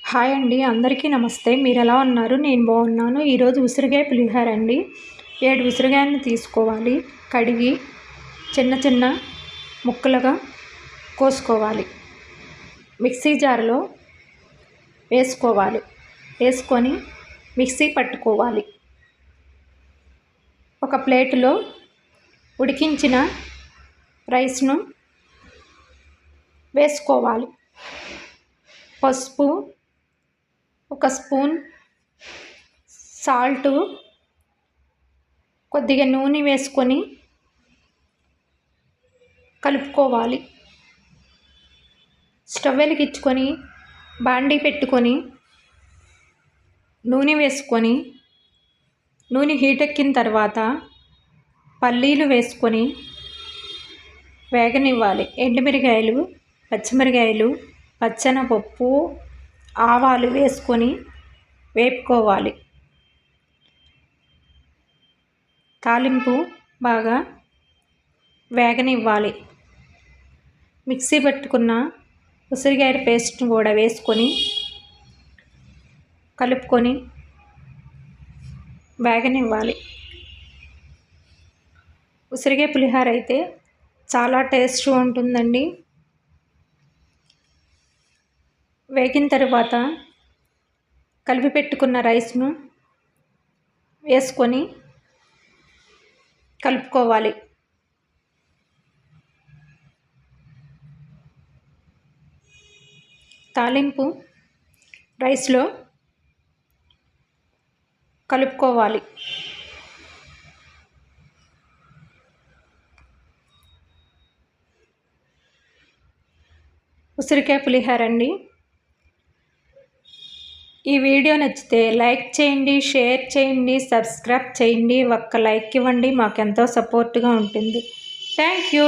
Hi అండి, అందరికీ నమస్తే. మీరు ఎలా ఉన్నారు? నేను బాగున్నాను. ఈరోజు ఉసిరికాయ పులిహోర అండి. 7 ఉసిరికాయలను తీసుకోవాలి. కడిగి చిన్న చిన్న ముక్కలుగా కోసుకోవాలి. మిక్సీ జార్లో వేసుకొని మిక్సీ పట్టుకోవాలి. ఒక ప్లేటులో ఉడికించిన రైస్ను వేసుకోవాలి. పసుపు, ఒక స్పూన్ సాల్టు, కొద్దిగా నూనె వేసుకొని కలుపుకోవాలి. స్టవ్ వెలిగించుకొని బాండీ పెట్టుకొని నూనె వేసుకొని నూనె హీట్ ఎక్కిన తర్వాత పల్లీలు వేసుకొని వేగనివ్వాలి. ఎండుమిరగాయలు, పచ్చిమిరకాయలు, పచ్చెనపప్పు, ఆవాలు వేసుకొని వేపుకోవాలి. తాలింపు బాగా వేగనివ్వాలి. మిక్సీ పట్టుకున్న ఉసిరికాయ పేస్ట్ను కూడా వేసుకొని కలుపుకొని వేగనివ్వాలి. ఉసిరికాయ పులిహోర అయితే చాలా టేస్ట్ ఉంటుందండి. వేగిన తర్వాత కలిపి పెట్టుకున్న రైస్ను వేసుకొని కలుపుకోవాలి. తాలింపు రైస్లో కలుపుకోవాలి. ఉసిరికాయ పులిహోర అండి. ఈ వీడియో నచ్చితే లైక్ చేయండి, షేర్ చేయండి, సబ్స్క్రైబ్ చేయండి. ఒక్క లైక్ ఇవ్వండి, మాకెంతో సపోర్ట్గా ఉంటుంది. Thank you.